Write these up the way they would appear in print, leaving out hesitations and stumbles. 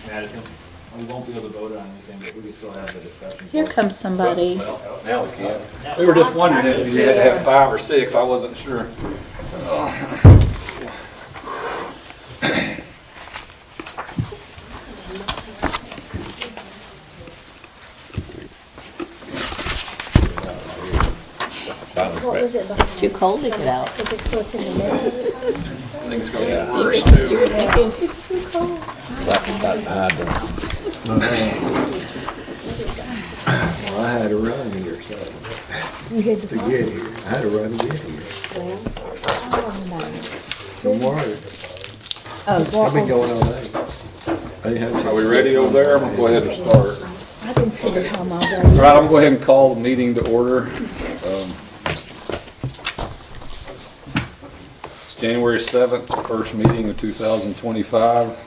Madison, we won't be able to vote on anything, but we can still have the discussion. Here comes somebody. Well, Now we can. We were just wondering if you had to have 5 or 6. I wasn't sure. What was it? It's too cold to get out. Is it so it's in the middle? I think it's going to get worse too. It's too cold. Well, I had to run here, so, You had to get here. I had to run to get here. Don't worry. I've been going all day. I didn't have Are we ready over there? I'm going to go ahead and start. I didn't see it home all day. All right, I'm going to go ahead and call the meeting to order. It's January 7th, first meeting of 2025.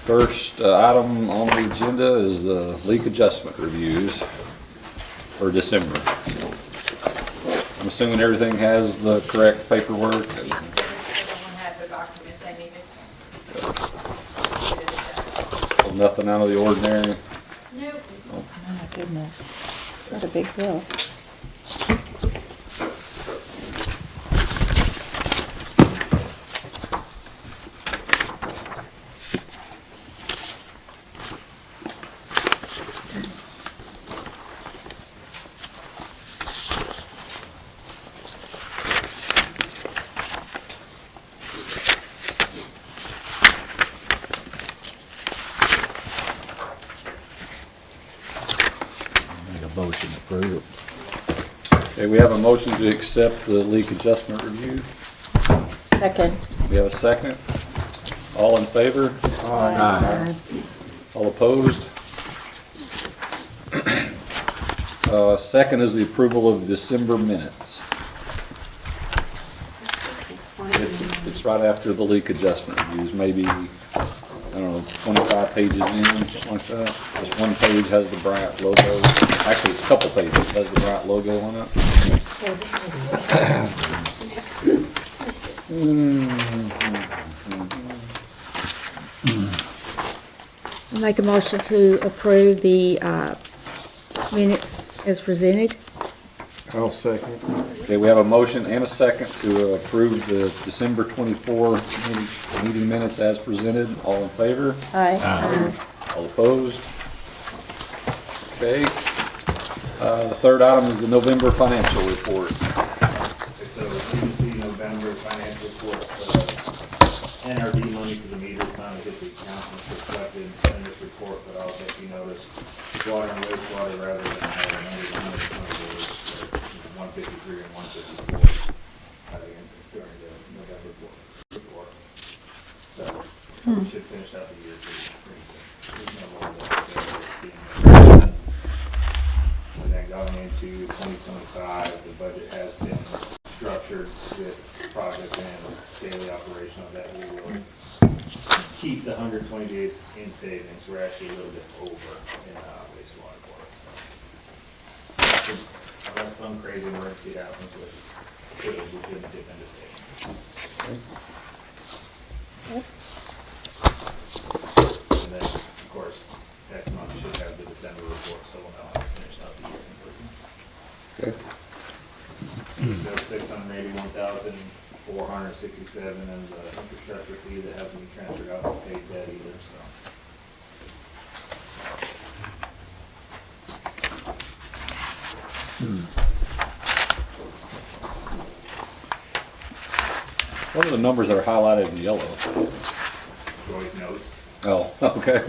First item on the agenda is the leak adjustment reviews for December. I'm assuming everything has the correct paperwork. Everyone had the documents they needed. Nothing out of the ordinary. Nope. Oh my goodness. What a big bill. Make a motion to approve. Okay, we have a motion to accept the leak adjustment review. Second. We have a second. All in favor? Aye. All opposed? Second is the approval of December minutes. It's right after the leak adjustment reviews, maybe, I don't know, 25 pages in, something like that. Just one page has the Bryant logo. Actually, it's a couple pages, has the Bryant logo on it. Make a motion to approve the minutes as presented. I'll second. Okay, we have a motion and a second to approve the December 24 meeting minutes as presented. All in favor? Aye. All opposed? Okay. The third item is the November financial report. So CDC November financial report, NRD money for the meters finally hit the account and it's reflected in this report, but also if you notice, water and wastewater rather than having under 153 and 154 during the November report. So we should finish out the year pretty good. There's no more that's being made. And then going into 2025, the budget has been structured with project and daily operational that we will keep the 120 days in savings. We're actually a little bit over in wastewater work. So unless some crazy emergency happens with food, we shouldn't dip into savings. And then, of course, next month we should have the December report, so we'll know how to finish out the year completely. Okay. Still 681,467 and the infrastructure fee that hasn't been transferred out to pay debt either, so. What are the numbers that are highlighted in yellow? Joy's notes. Oh, okay.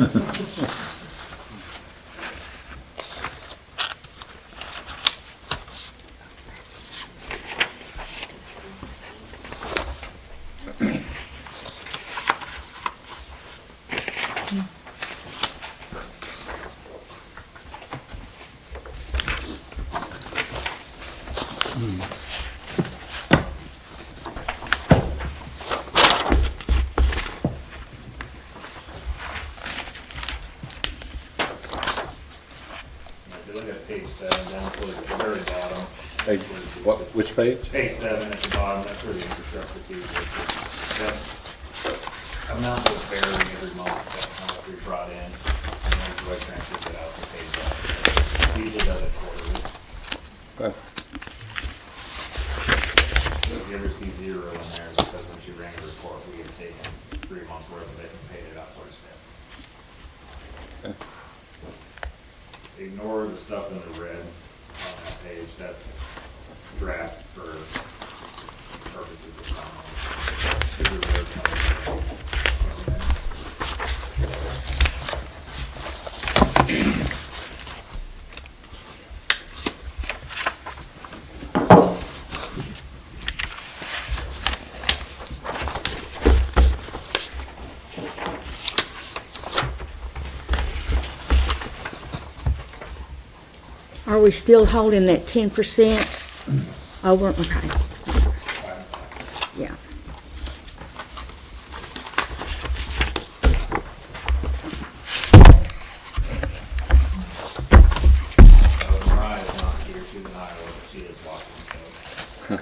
If you look at page 7, down towards the very bottom. Hey, what, which page? Page 7 at the bottom, that's where the infrastructure fee is. That amount will vary every month, that amount we brought in, and then Joy transfers it out to pay that. He usually does it quarterly. Okay. So if you ever see zero in there, because when she ran the report, we had taken 3 months worth of it and paid it out towards debt. Okay. Ignore the stuff in the red on that page, that's draft for purposes of comment. These are really coming. Are we still holding that 10% over? Okay, yeah. Mariah's not here, she's in Iowa, but she is watching, so.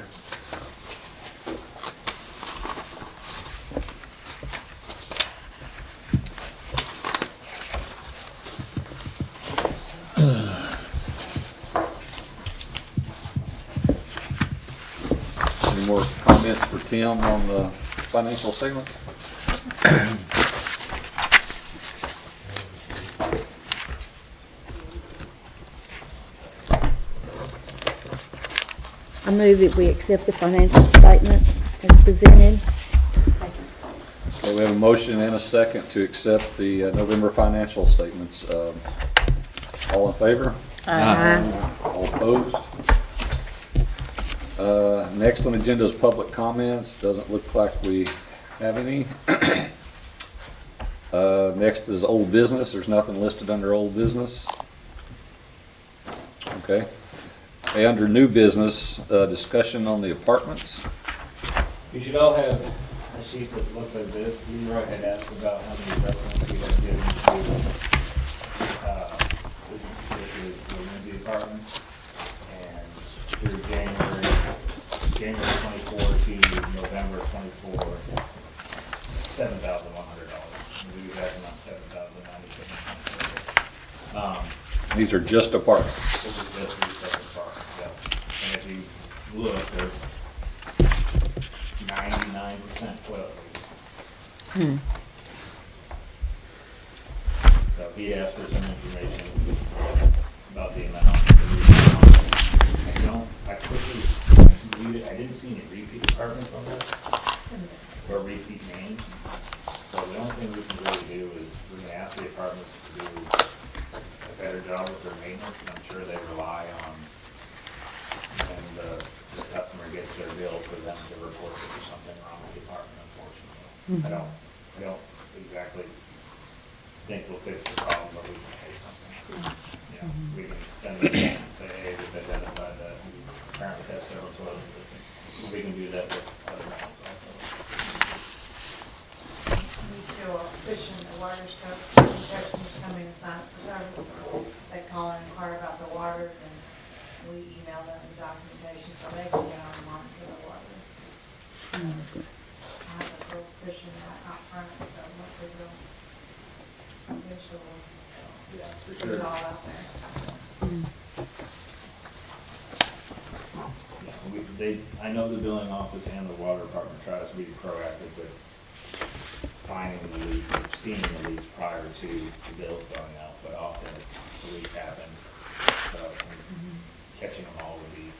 Any more comments for Tim on the financial statements? I move that we accept the financial statement as presented. Okay, we have a motion and a second to accept the November financial statements. All in favor? Aye. All opposed? Next on the agenda is public comments. Doesn't look like we have any. Next is old business. There's nothing listed under old business. Okay. Okay, under new business, discussion on the apartments. You should all have a sheet that looks like this. Leroy had asked about how many residents we had given to, the Lindsay apartments. And through January 24 to November 24, $7,100. We were back on $7,097. These are just apartments. This is just these separate apartments, yeah. And if you look, they're 99% toilet paper. So he asked for some information about the amount. I quickly read it, I didn't see any repeat apartments on this, or repeat names. So the only thing we can really do is, we're gonna ask the apartments to do a better job with their maintenance, and I'm sure they rely on, when the customer gets their bill, for them to report that there's something wrong with the apartment, unfortunately. I don't exactly think we'll fix the problem, but we can say something. You know, we can send them and say, hey, we've identified that we apparently have several toilets. We can do that with other towns also. We still pushing the water stuff, inspections coming and sign up for service, or they call and inquire about the water, and we email them the documentation so they can get on and monitor the water. I have the girls pushing that out front, so hopefully they'll eventually Yeah, for put it all out there. I know the billing office and the water department tries to be proactive with finding the leak, or seeing the leaks prior to the bills going out, but often the leaks happen. So catching them all would be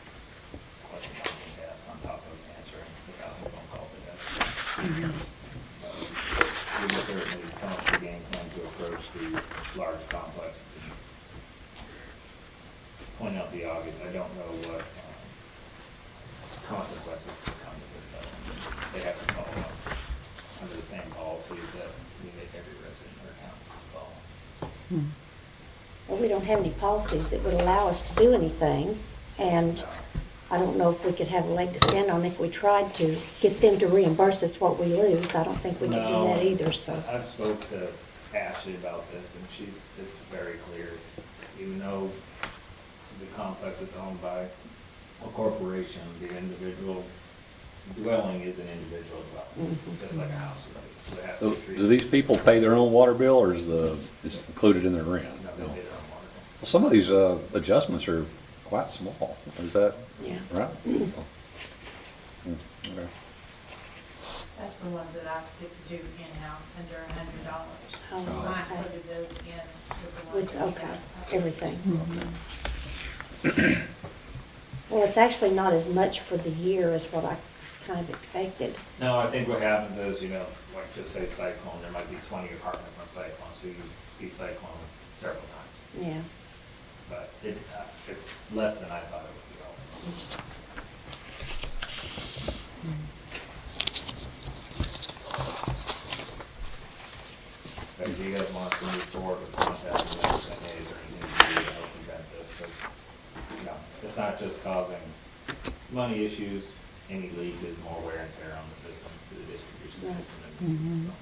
quite a daunting task on top of answering the 1,000 phone calls they get. We will certainly come up with a game plan to approach these large complexes and point out the obvious. I don't know what consequences could come with it, but they have to follow up under the same policies that we make every resident in our town follow. Well, we don't have any policies that would allow us to do anything, and I don't know if we could have a leg to stand on if we tried to get them to reimburse us what we lose. I don't think we could do that either, so. I've spoke to Ashley about this, and it's very clear. Even though the complex is owned by a corporation, the individual dwelling is an individual dwelling, just like a house would be. So it has to So be do treated. these people pay their own water bill, or is included in their rent? No, they No. pay their own water bill. Well, some of these adjustments are quite small. Is that Yeah. right? Oh. Okay. That's the ones that I get to do in-house under $100. Oh, I okay. included those in with the ones With, that you okay, guys. everything. Well, it's actually not as much for the year as what I kind of expected. No, I think what happens is, you know, like just say Cyclone, there might be 20 apartments on Cyclone, so you see Cyclone several times. Yeah. But it's less than I thought it would be also. But if you guys want to move forward with contacting the SNAs or anything to do to help prevent this, because, you know, it's not just causing money issues, any leak is more wear and tear on the system, to the distribution Right. system. And so.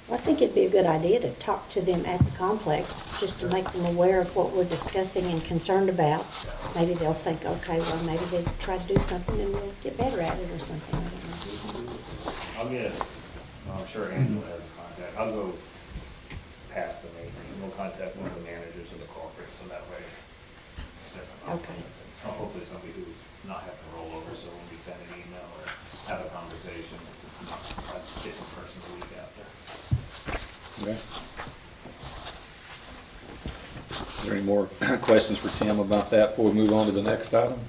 Well, I think it'd be a good idea to talk to them at the complex, just to make them aware of what we're discussing and concerned about. Maybe they'll think, okay, well, maybe they try to do something and we'll get better at it or something, I don't know. I'll get, I'm sure Angela has a contact, I'll go past the maintenance, and we'll contact one of the managers of the corporate, so that way it's different. Okay. So hopefully somebody who's not having to roll over, so when we send an email or have a conversation, it's not a different person to week out there. Okay. Is there any more questions for Tim about that before we move on to the next item?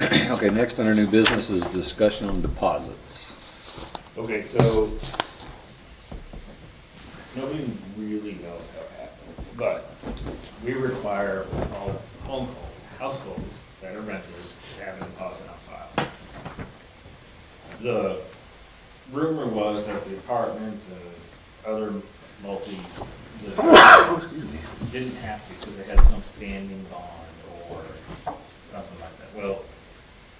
Okay, next under new business is discussion on deposits. Okay, so nobody really knows how it happened, but we require all households that are renters to have a deposit on file. The rumor was that the apartments and other didn't have to because they had some standing bond or something like that. Well,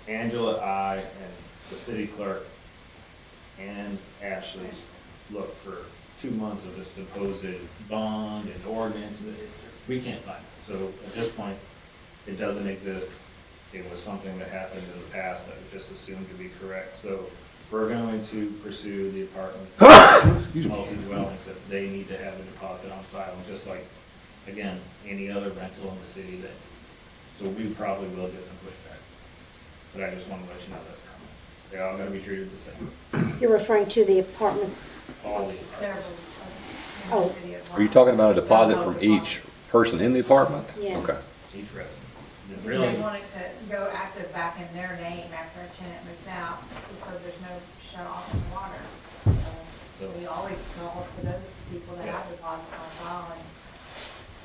Angela, I, and the city clerk, and Ashley looked for 2 months of this supposed bond and ordinance. We can't find it. So at this point, it doesn't exist. It was something that happened in the past that was just assumed to be correct. So we're going to pursue the apartments, multi-dwellings, that they need to have a deposit on file, just like, again, any other rental in the city that needs it. So we probably will get some pushback. But I just want to let you know that's coming. They're all going to be treated the same. You're referring to the apartments? All these. Several. Oh. Are you talking about a deposit from each person in the apartment? Yeah. Okay. Each resident. And Because really, they want it to go active back in their name after a tenant moves out, just so there's no shut off in the water. So we always call for those people that have deposits on file, and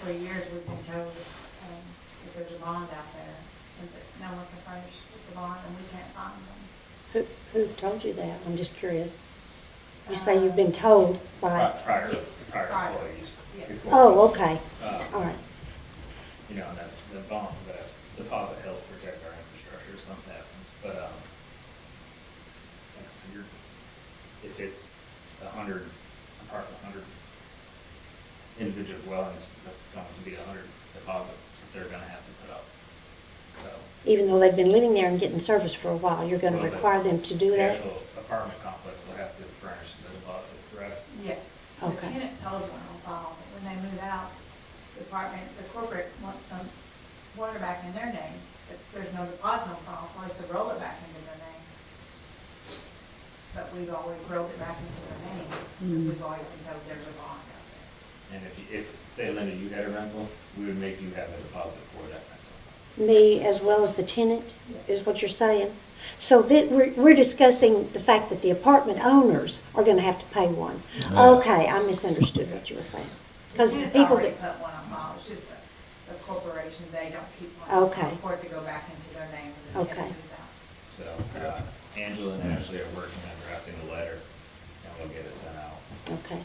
for years we've been told, that there's a bond out there, and that no one can furnish with the bond, and we can't find them. Who told you that? I'm just curious. You say you've been told by, prior Prior. employees. Yes. before oh, this. okay, all right. You know, that the bond, the deposit helps protect our infrastructure if something happens, but, like I said, if it's 100 apartment, 100 individual dwellings, that's going to be 100 deposits that they're gonna have to put up. So, Even though they've been living there and getting service for a while, you're gonna Well, require them to do the that? actual apartment complex will have to furnish the deposit, correct? Yes. Okay. The tenants hold one on file, but when they move out, the corporate wants them water back in their name, but there's no deposit on file, for us to roll it back into their name. But we've always rolled it back into their name, because we've always been told there's a bond out there. And if, say, Linda, you had a rental, we would make you have a deposit for that rental. Me as well as the tenant, is what you're saying? So that, we're discussing the fact that the apartment owners are gonna have to pay one. Okay, I misunderstood what you were saying. Because the Tenants people already that, put one on file, it's just the corporation, they don't keep one. Okay. For it to go back into their name when the Okay. tenant moves out. So, Angela and Ashley are working on drafting a letter, and we'll get it sent out. okay,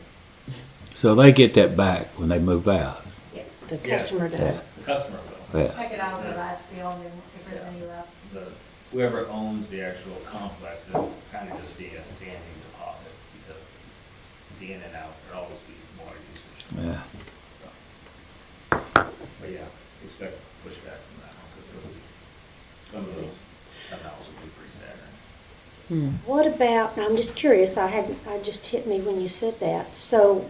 So they get that back when they move out. Yes. the customer does. The customer will. Yeah. Check it out of the last bill, and then if there's any left. Whoever owns the actual complex, it'll kind of just be a standing deposit, because the in and out, there'll always be water usage. Yeah. So, but yeah, expect pushback from that one, because it'll be some of those amounts would be pretty staggering. What about, I'm just curious, I just hit me when you said that. So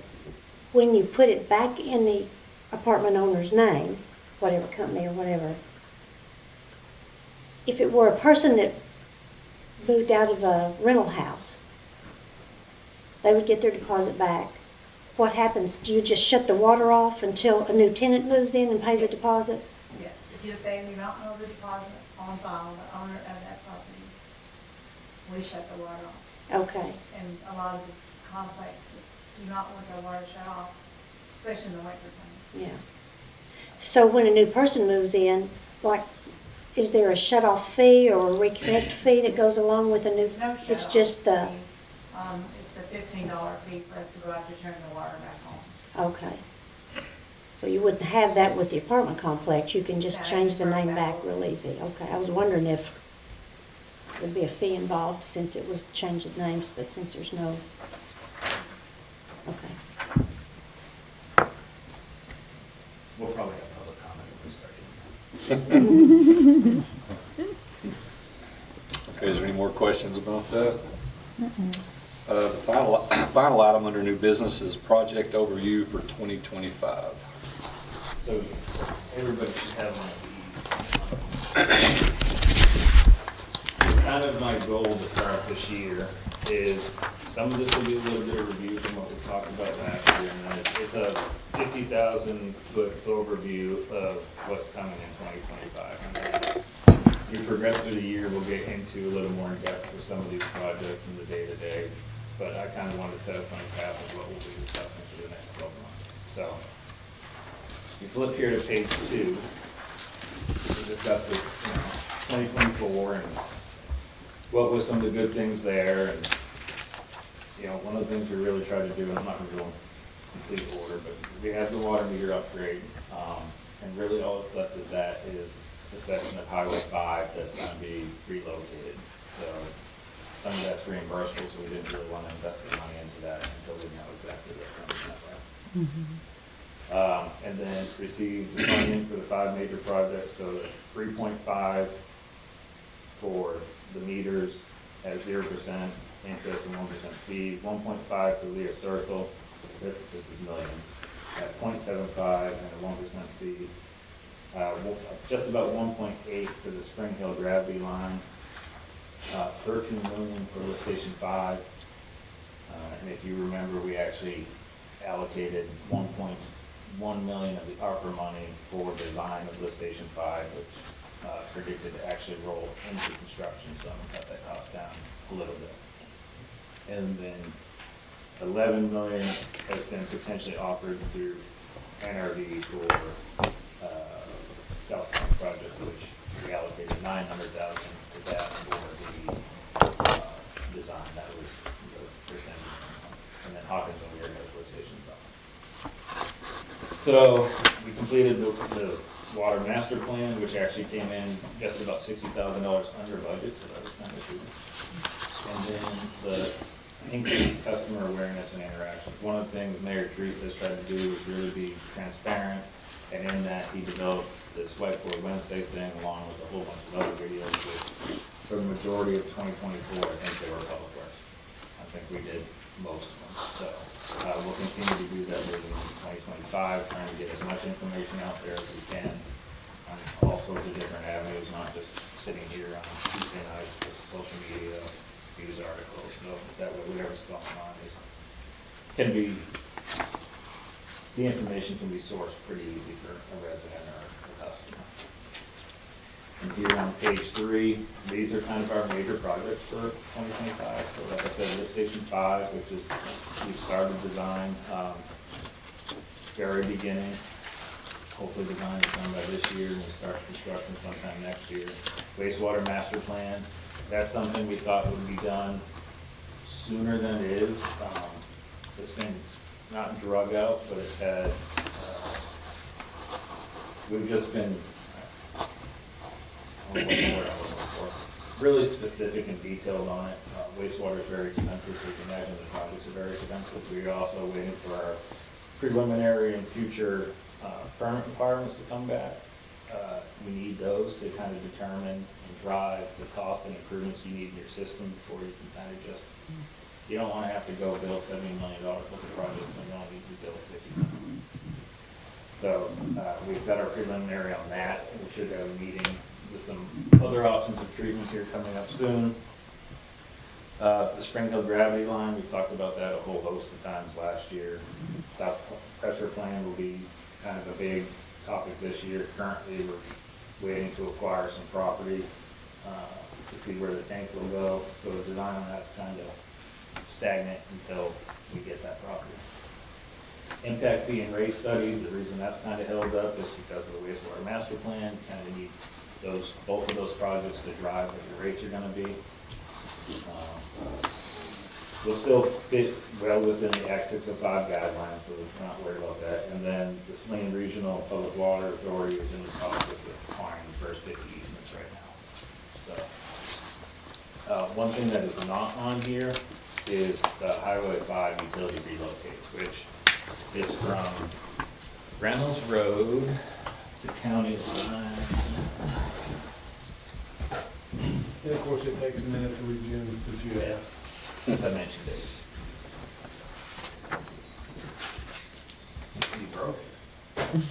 when you put it back in the apartment owner's name, whatever company or whatever, if it were a person that moved out of a rental house, they would get their deposit back. What happens? Do you just shut the water off until a new tenant moves in and pays a deposit? Yes, if they do not know the deposit on file, the owner of that property, we shut the water off. Okay, And a lot of the complexes do not want their water shut off, especially in the winter time. yeah. So when a new person moves in, like, is there a shut-off fee or a reconnect fee that goes along with a new? No shut It's off just the, fee. It's the $15 fee for us to go out to turn the water back on. okay. So you wouldn't have that with the apartment complex, you can just No, change the it's name right back back. real easy. Okay, I was wondering if there'd be a fee involved since it was change of names, but since there's no, okay. We'll probably have public comment when we start getting Okay, is there any more questions about that? The final item under new business is project overview for 2025. So everybody should have one of these. Kind of my goal to start this year is, some of this will be a little bit of review from what we talked about last year, and then it's a 50,000-foot overview of what's coming in 2025. And then as we progress through the year, we'll get into a little more in depth with some of these projects in the day-to-day, but I kind of want to set us on a path of what we'll be discussing for the next 12 months. So, you flip here to page 2, it discusses, 2024 and what was some of the good things there. And, one of the things we really tried to do, and I'm not going to go in complete order, but we have the water meter upgrade. And really all that's left is the section of Highway 5 that's going to be relocated. So some of that's reimbursable, so we didn't really want to invest the money into that until we know exactly what's coming that way. And then receive the funding for the 5 major projects, so that's 3.5 for the meters at 0% interest and 1% fee, 1.5 for Leah Circle, this is millions, at 0.75 and a 1% fee. Just about 1.8 for the Spring Hill gravity line, 13 million for lift station 5. And if you remember, we actually allocated 1.1 million of the ARPA money for design of lift station 5, which predicted to actually roll into construction, so cut that cost down a little bit. And then 11 million has been potentially offered through NRD for South Point project, which we allocated 900,000 to that for the design. That was the percentage. And then Hawkins and Weir has lift station 5. So we completed the water master plan, which actually came in just about $60,000 under budget, so that was kind of cool. And then the increased customer awareness and interaction. One of the things Mayor Treat has tried to do is really be transparent, and in that he developed this Whiteboard Wednesday thing along with a whole bunch of other videos, which for the majority of 2024, I think they were public works. I think we did most of them. So we'll continue to do that moving into 2025, trying to get as much information out there as we can on all sorts of different avenues, not just sitting here on Tuesday nights with social media, news articles. So that way, whatever's going on the information can be sourced pretty easy for a resident or a customer. And here on page 3, these are kind of our major projects for 2025. So like I said, lift station 5, which is, we've started design, very beginning. Hopefully design is done by this year and we start construction sometime next year. Wastewater master plan, that's something we thought would be done sooner than it is. It's been not drug out, but it's had, we've just been, I don't know what word I was looking for, really specific and detailed on it. Wastewater is very expensive, so you can imagine the projects are very expensive. We're also waiting for our preliminary and future permit requirements to come back. you need those to kind of determine and drive the cost and improvements you need in your system before you can kind of just, you don't wanna have to go build $70 million worth of project when you only need to build 50. So, we've got our preliminary on that. We should have a meeting with some other options of treatment here coming up soon. The Spring Hill gravity line, we've talked about that a whole host of times last year. South pressure plan will be kind of a big topic this year. Currently, we're waiting to acquire some property, to see where the tank will go. So the design on that's kind of stagnant until we get that property. Impact fee and rate study, the reason that's kind of held up is because of the wastewater master plan. You kind of need both of those projects to drive what your rates are gonna be. We'll still fit well within the Act 605 guidelines, so we're not worried about that. And then the Saline Regional Public Water Authority is in the process of acquiring the first 50 easements right now. So, one thing that is not on here is the Highway 5 utility relocates, which is from Reynolds Road to County Line. And of course, it takes a minute to read Jim since you have. As I mentioned it. You broke it.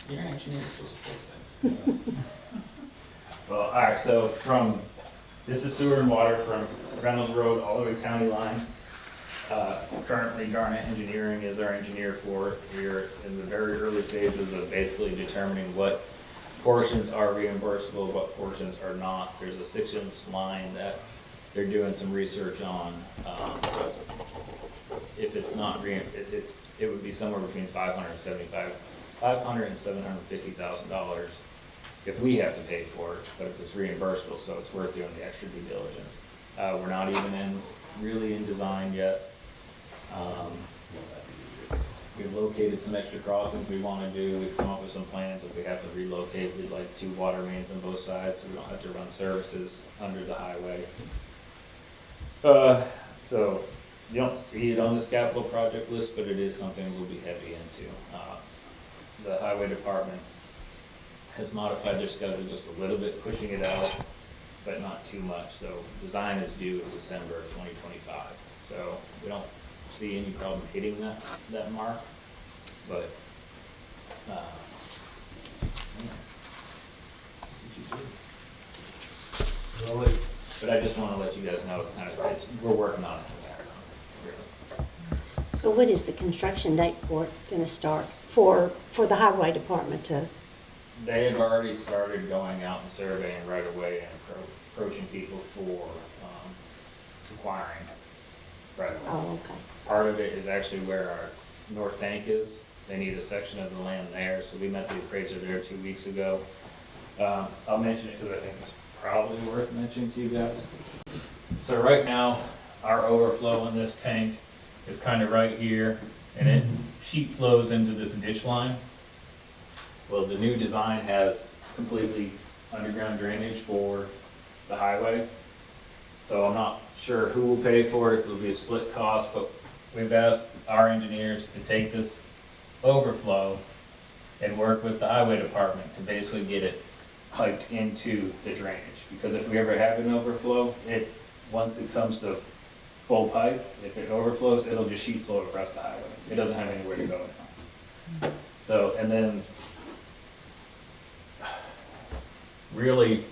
You're an engineer, supposed to fix things. Well, all right, so this is sewer and water from Reynolds Road all the way to County Line. Currently, Garnet Engineering is our engineer for it. We're in the very early phases of basically determining what portions are reimbursable, what portions are not. There's a 6-inch line that they're doing some research on. If it's not, it would be somewhere between $500,000 and $750,000 if we have to pay for it, but if it's reimbursable, so it's worth doing the extra due diligence. We're not even really in design yet. We've located some extra crossings we want to do. We've come up with some plans. If we have to relocate, we'd like 2 water mains on both sides, so we don't have to run services under the highway. So you don't see it on this capital project list, but it is something we'll be heavy into. The highway department has modified their schedule just a little bit, pushing it out, but not too much. So design is due in December of 2025. So we don't see any problem hitting that mark, but But I just want to let you guys know we're working on it. Really. So what is the construction date for it gonna start, for the highway department to? They have already started going out and surveying right away and approaching people for acquiring right away. Oh, okay. Part of it is actually where our north tank is. They need a section of the land there, so we met the appraiser there 2 weeks ago. I'll mention it because I think it's probably worth mentioning to you guys. So right now, our overflow in this tank is kind of right here, and it sheet flows into this ditch line. Well, the new design has completely underground drainage for the highway. So I'm not sure who will pay for it, if it'll be a split cost, but we've asked our engineers to take this overflow and work with the highway department to basically get it piped into the drainage. Because if we ever have an overflow, once it comes to full pipe, if it overflows, it'll just sheet flow across the highway. It doesn't have anywhere to go now. So, and then really,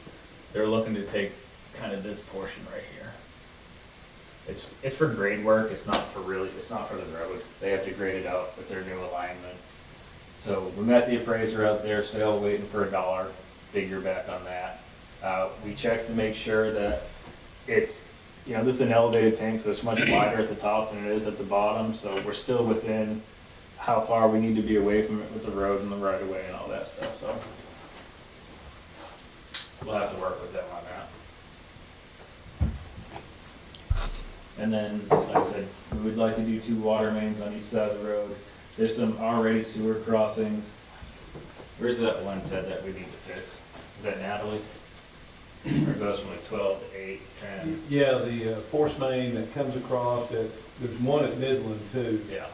they're looking to take kind of this portion right here. It's for grade work, it's not for the road. They have to grade it out with their new alignment. So we met the appraiser out there, still waiting for a dollar figure back on that. We checked to make sure that this is an elevated tank, so it's much wider at the top than it is at the bottom, so we're still within how far we need to be away from it with the road and the right of way and all that stuff, so we'll have to work with them on that. And then, like I said, we would like to do 2 water mains on each side of the road. There's some already sewer crossings. Where's that one, Ted, that we need to fix? Is that Natalie? Or it goes from like 12 to 8, 10? Yeah, the force main that comes across, there's one at Midland too. Yeah.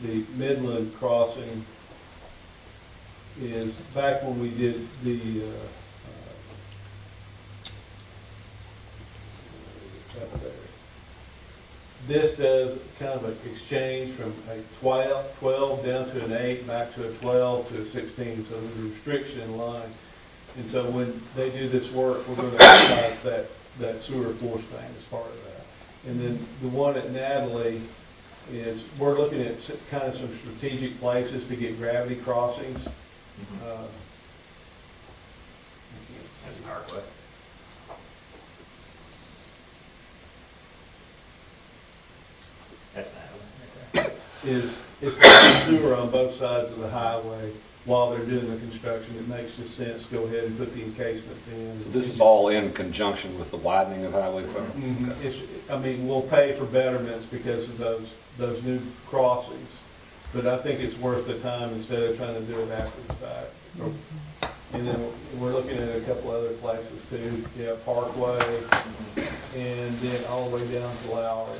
The Midland crossing, is back when we did the, up there. This does kind of an exchange from a 12 down to an 8, back to a 12 to a 16, so there's a restriction in line. And so when they do this work, we're going to exercise that sewer force main as part of that. And then the one at Natalie is, we're looking at kind of some strategic places to get gravity crossings. That's a Parkway. That's not right It's got sewer on both sides of the highway while they're doing the construction. It makes just sense to go ahead and put the encasements in. So this is all in conjunction with the widening of Highway 5? Mhm. I mean, we'll pay for betterments because of those new crossings, but I think it's worth the time instead of trying to do it after the fact. And then we're looking at a couple other places too, yeah, Parkway, and then all the way down to Lowry,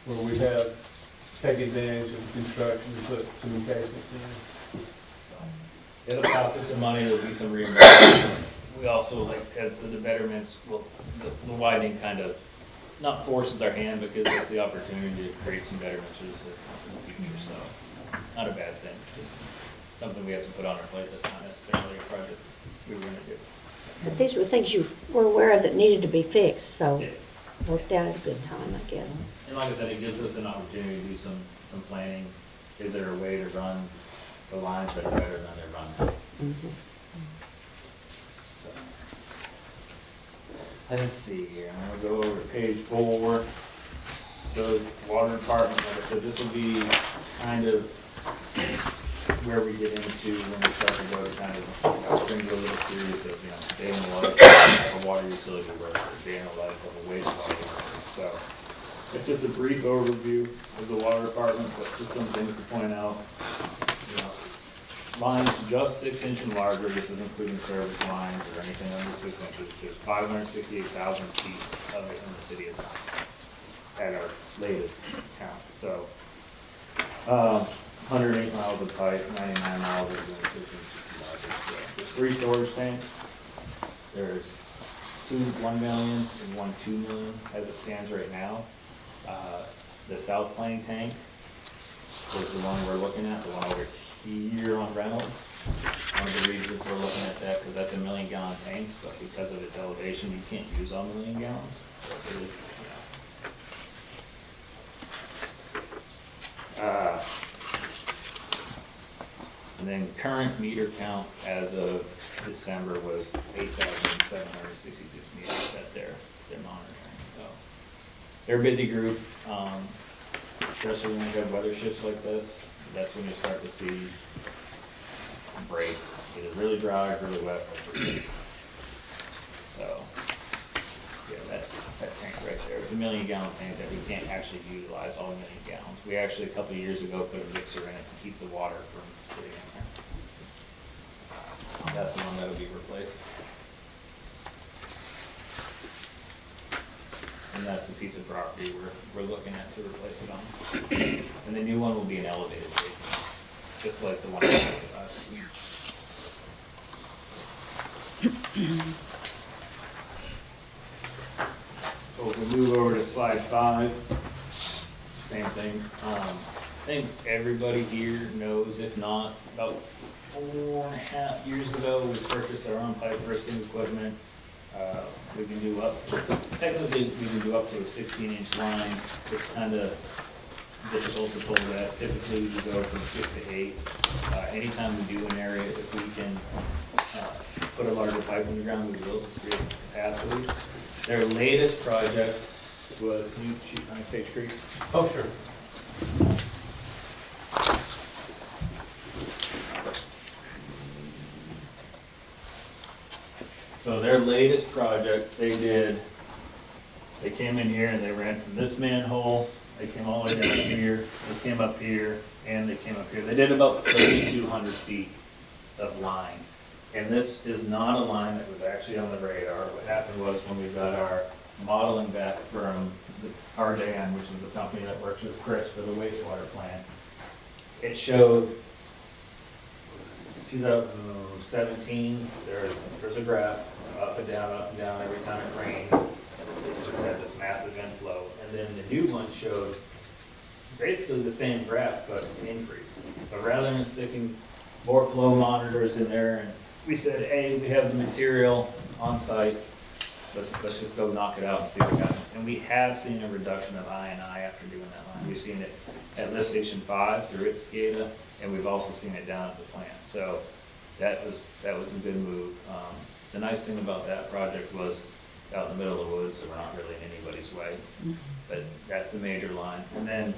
where we have taken advantage of the construction to put some encasements in. It'll cost us some money, there'll be some reimbursement. We also, like Ted said, the betterments, well, the widening kind of, not forces our hand, but gives us the opportunity to create some betterments for the system for the future, so not a bad thing. Just something we have to put on our plate that's not necessarily a project we were gonna do. But these were things you were aware of that needed to be fixed, so Yeah. worked out at a good time, I guess. And like I said, it gives us an opportunity to do some planning. Is there a way to run the lines that are better than they're run now? Mhm. So, let's see here, I'm gonna go over to page 4. So, water department, like I said, this will be kind of where we get into when we start to go to kind of bring you a little series of, day in the life of a water utility worker, day in the life of a wastewater worker. So, it's just a brief overview of the water department, but just some things to point out. Lines just 6 inch and larger, this is including service lines or anything under 6 inches. There's 568,000 feet of it in the city of Knoxville at our latest count. So, 108 miles of pipe, 99 miles of 6 inches and larger. There's 3 storage tanks. There's 2 1 million and 1 2 million as it stands right now. The South Plain tank is the one we're looking at, the one over here on Reynolds. One of the reasons we're looking at that, because that's a 1 million gallon tank, but because of its elevation, you can't use all 1 million gallons. So it is, and then current meter count as of December was 8,766 meters that they're monitoring. So they're a busy group, especially when we have weather shifts like this. That's when you start to see breaks, either really dry or really wet. So yeah, that tank right there, it's a 1 million gallon tank that we can't actually utilize all 1 million gallons. We actually, a couple of years ago, put a mixer in it to keep the water from sitting in there. That's the one that'll be replaced. And that's the piece of property we're looking at to replace it on. And the new one will be an elevated tank, just like the one I talked about. So if we move over to slide 5, same thing. I think everybody here knows, if not, about 4.5 years ago, we purchased our own pipe bursting equipment. We can do technically we can do up to a 16-inch line. It's kind of difficult to pull that. Typically we go from 6 to 8. Anytime we do an area, if we can put a larger pipe in the ground, we will to create capacity. Their latest project was, can you shoot on Sage Creek? Oh, sure. So their latest project, they came in here and they ran from this manhole, they came all the way down here, they came up here, and they came up here. They did about 3,200 feet of line. And this is not a line that was actually on the radar. What happened was when we got our modeling back from the RJN, which is the company that works with Chris for the wastewater plant, it showed 2017, there's a graph, up and down every time it rained. It just had this massive inflow. And then the new one showed basically the same graph, but increased. So rather than sticking more flow monitors in there, and we said, hey, we have the material on site, let's just go knock it out and see what happens. And we have seen a reduction of INI after doing that line. We've seen it at lift station 5 through its SCADA, and we've also seen it down at the plant. So that was a good move. The nice thing about that project was out in the middle of the woods, so we're not really in anybody's way. But that's a major line. And then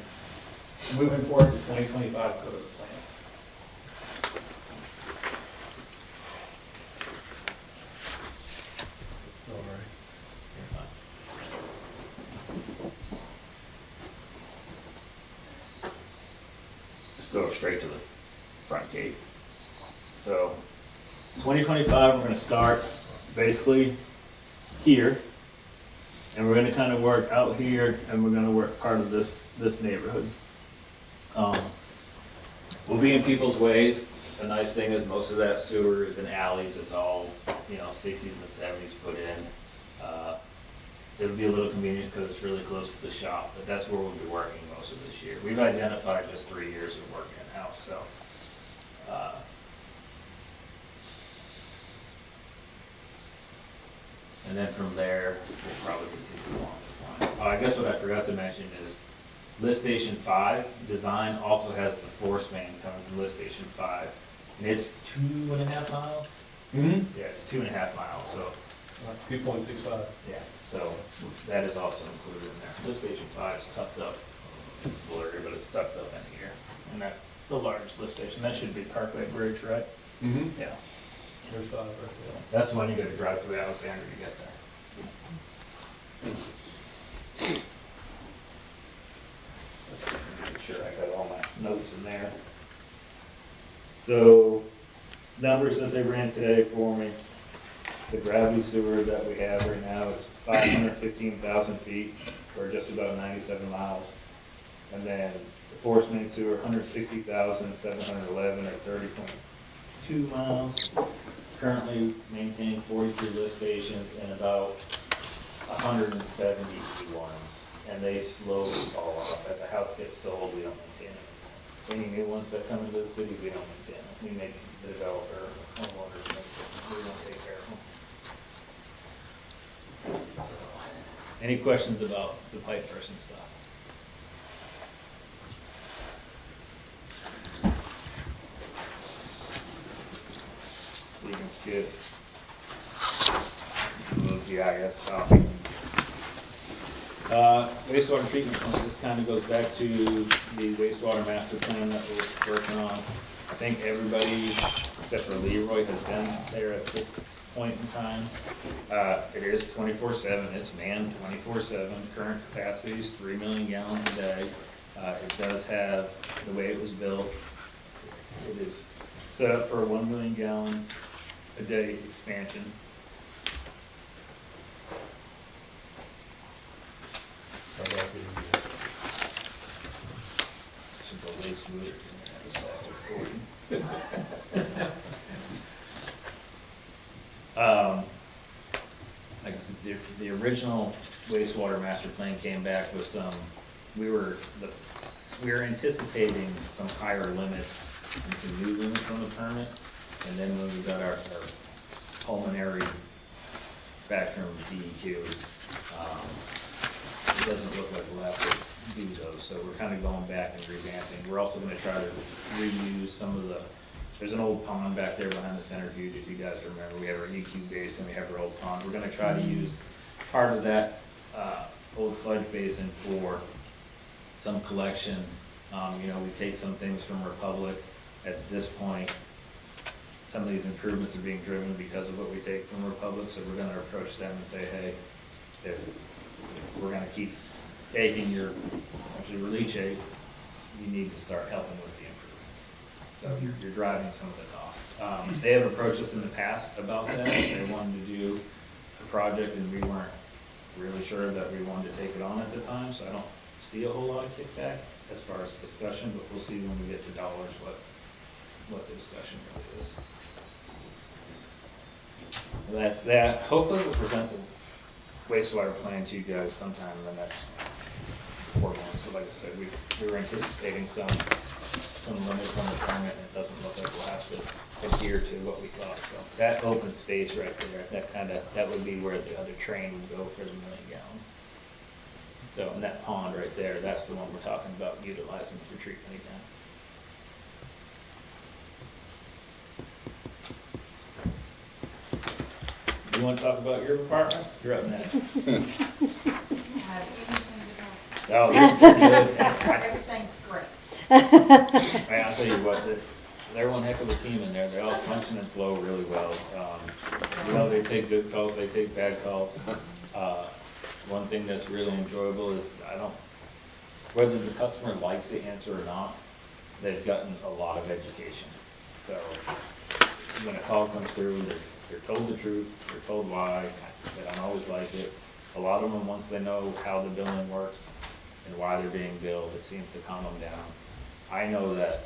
moving forward to 2025 code of the plant. Just go straight to the front gate. So 2025, we're gonna start basically here. And we're gonna kind of work out here, and we're gonna work part of this neighborhood. We'll be in people's ways. The nice thing is most of that sewer is in alleys. It's all, 60s and 70s put in. It'll be a little convenient because it's really close to the shop, but that's where we'll be working most of this year. We've identified just 3 years of work in-house, so. And then from there, we'll probably continue along this line. I guess what I forgot to mention is lift station 5 design also has the force main coming from lift station 5. And it's 2.5 miles? Mm-hmm. Yeah, it's 2.5 miles, so, 2.65. yeah, so that is also included in there. Lift station 5 is tucked up, it's blurry, but it's tucked up in here. And that's the largest lift station. That should be Parkway Bridge, right? Mm-hmm. Yeah. There's 5 right So there. that's the one you gotta drive through Alexander to get there. Make sure I got all my notes in there. So, numbers that they ran today for me, the gravity sewer that we have right now, it's 515,000 feet, or just about 97 miles. And then the force main sewer, 160,711, or 30.2 miles. Currently maintaining 43 lift stations and about 170 ones, and they slowly fall off. As a house gets sold, we don't maintain them. Any new ones that come into the city, we don't maintain them. We make the developer, homeowners make them. We don't take care of them. Any questions about the pipe person stuff? You can skip. Move GIS copy. Wastewater treatment plant, this kind of goes back to the wastewater master plan that we're working on. I think everybody, except for Leroy, has been there at this point in time. It is 24/7, it's manned 24/7, current capacity is 3 million gallons a day. It does have, the way it was built, it is set up for a 1 million gallon a day expansion. Should go way smoother than that, it's all recording. Like I said, the original wastewater master plan came back with some, we were anticipating some higher limits and some new limits on the permit. And then when we got our pulmonary back from DEQ, it doesn't look like we'll have to do those. So we're kind of going back and revamping. We're also going to try to reuse some of the, there's an old pond back there behind the centrifuge, if you guys remember. We have our EQ basin, we have our old pond. We're going to try to use part of that old sludge basin for some collection. We take some things from Republic. At this point, some of these improvements are being driven because of what we take from Republic, so we're gonna approach them and say, hey, if we're gonna keep taking your, essentially, leachate, you need to start helping with the improvements. So you're driving some of the cost. They have approached us in the past about that. They wanted to do a project, and we weren't really sure that we wanted to take it on at the time, so I don't see a whole lot of kickback as far as discussion, but we'll see when we get to dollars what the discussion really is. And that's that. Hopefully we'll present the wastewater plan to you guys sometime in the next 4 months. But like I said, we were anticipating some limits on the permit, and it doesn't look like we'll have to adhere to what we thought. So that open space right there, that would be where the other train would go for the 1 million gallons. So, and that pond right there, that's the one we're talking about utilizing for treatment again. You want to talk about your department? You're up next. I don't have anything to Oh, you're good. talk. Everything's great. Hey, I'll tell you what, they're one heck of a team in there. They all function and flow really well. You know, they take good calls, they take bad calls. One thing that's really enjoyable is whether the customer likes the answer or not, they've gotten a lot of education. So when a call comes through, they're told the truth, they're told why, they don't always like it. A lot of them, once they know how the billing works and why they're being billed, it seems to calm them down. I know that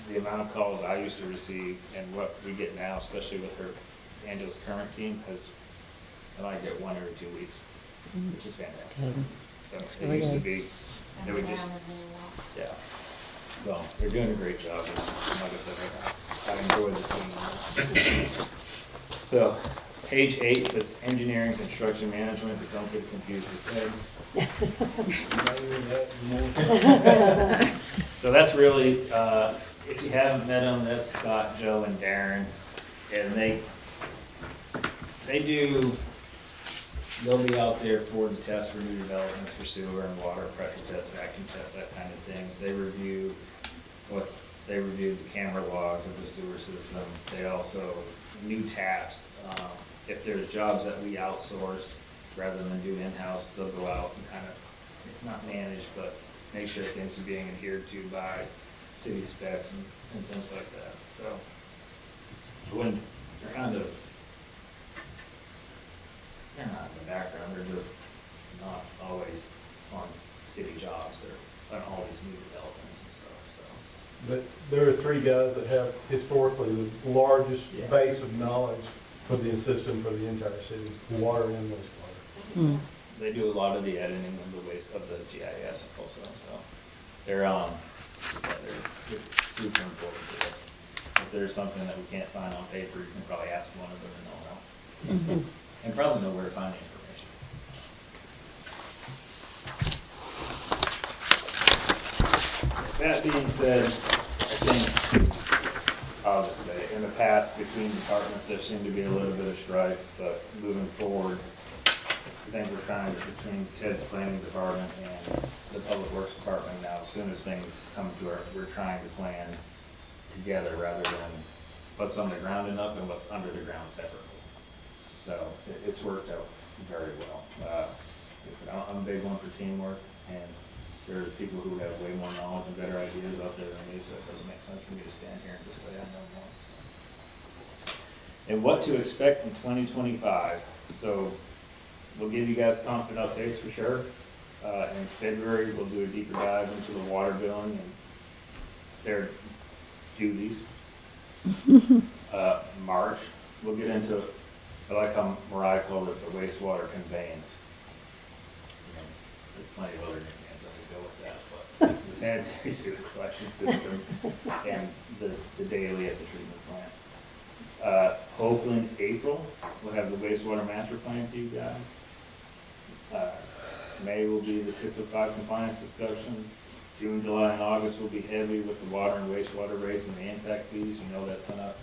the amount of calls I used to receive and what we get now, especially with Angela's current team, I might get 1 every 2 weeks, which is fantastic. So it used to be, they would just, yeah. So they're doing a great job. And like I said, I enjoy the team. So page 8 says engineering, construction management, but don't get confused with Ed. So that's really, if you haven't met them, that's Scott, Joe, and Darren. And they'll be out there for the test for new developments for sewer and water, pressure test, vacuum test, that kind of things. They reviewed the camera logs of the sewer system. They also, new taps. If there's jobs that we outsource rather than do in-house, they'll go out and kind of, not manage, but make sure things are being adhered to by city specs and things like that. So when they're kind of, they're not in the background, they're just not always on city jobs. They're on all these new developments and stuff, so. But there are 3 guys that have historically the largest base of knowledge for the system for the entire city, water and wastewater. They do a lot of the editing of the GIS also, so they're super important to us. If there's something that we can't find on paper, you can probably ask one of them and they'll know. And probably know where to find the information. That being said, I think, I'll just say, in the past, between departments, there seemed to be a little bit of strife, but moving forward, I think we're trying to, between Ted's planning department and the public works department now, as soon as things come to we're trying to plan together rather than what's on the ground and up and what's under the ground separately. So it's worked out very well. I'm a big one for teamwork, and there are people who have way more knowledge and better ideas out there than me, so it doesn't make sense for me to stand here and just say I know more. And what to expect in 2025. So we'll give you guys constant updates for sure. In February, we'll do a deeper dive into the water billing and their duties. March, we'll get into, I like how Mariah called it the wastewater conveyance. There's plenty of other nicknames I could go with that, but the sanitary sewer collection system and the daily at the treatment plant. Hopefully in April, we'll have the wastewater master plan to you guys. May will be the 605 compliance discussions. June, July, and August will be heavy with the water and wastewater rates and the impact fees. You know that's going to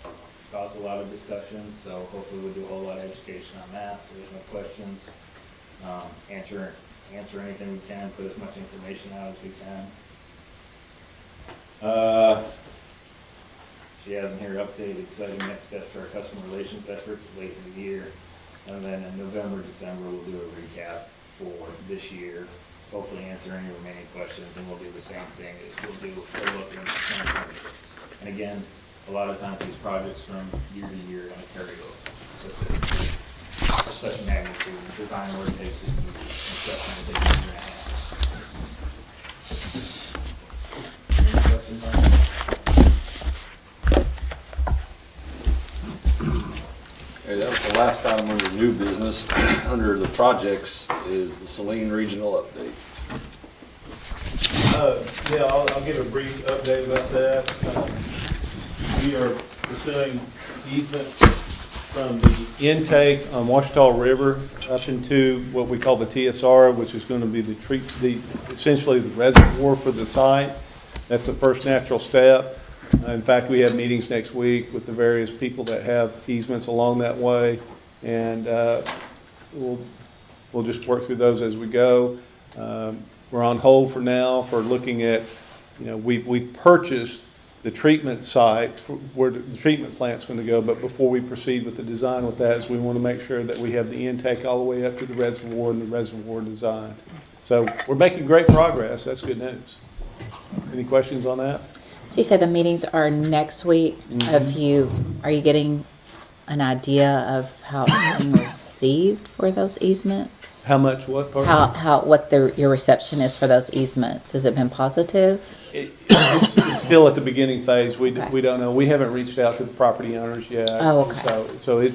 cause a lot of discussion, so hopefully we'll do a whole lot of education on that, so there's no questions. Answer anything we can, put as much information out as we can. She has in here updated exciting next steps for our customer relations efforts late in the year. And then in November, December, we'll do a recap for this year, hopefully answer any remaining questions, and we'll do the same thing as we'll do a look in 2026. And again, a lot of times these projects from year to year are going to carry over. Such magnitude, design work takes a year, construction will take a year and a half. Any questions on that? last item under new business, under the projects, is the Saline Regional Update. Yeah, I'll give a brief update about that. We are pursuing easement from the intake on Washita River up into what we call the TSR, which is going to be essentially the reservoir for the site. That's the first natural step. In fact, we have meetings next week with the various people that have easements along that way, and we'll just work through those as we go. We're on hold for now for looking at, we've purchased the treatment site where the treatment plant's going to go, but before we proceed with the design with that, is we want to make sure that we have the intake all the way up to the reservoir and the reservoir design. So we're making great progress. That's good news. Any questions on that? So you said the meetings are next week. Are you getting an idea of how it's being received for those easements? How much, what part? What your reception is for those easements? Has it been positive? It's still at the beginning phase. We Okay. don't know. We haven't reached out to the property owners yet. Oh, okay. So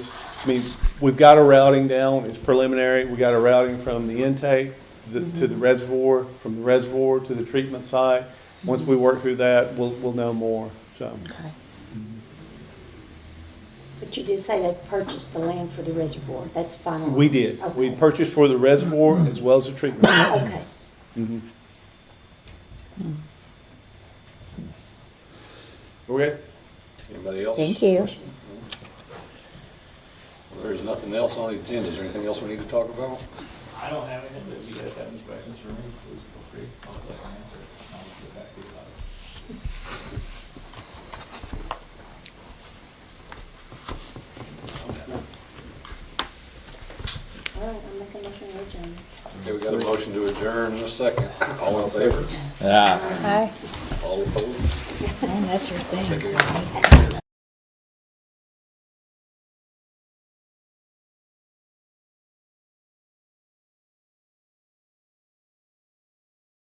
we've got a routing down. It's preliminary. We got a routing from the intake to the reservoir, from the reservoir to the treatment site. Once we work through that, we'll know more, so. Okay. But you did say they purchased the land for the reservoir. That's final. We did. We Okay. purchased for the reservoir as well as the treatment. Okay. Mhm. Okay. Anybody else? Thank you. Question? Well, there's nothing else on the agenda. Is there anything else we need to talk about? I don't have anything, but if you guys have any questions for me, please feel free. I'll let them answer it. I'll get back to you about it. All right, I'm making a motion to adjourn. Okay, we got a motion to adjourn in a second. All in favor? Hi. All opposed? And that's your thing.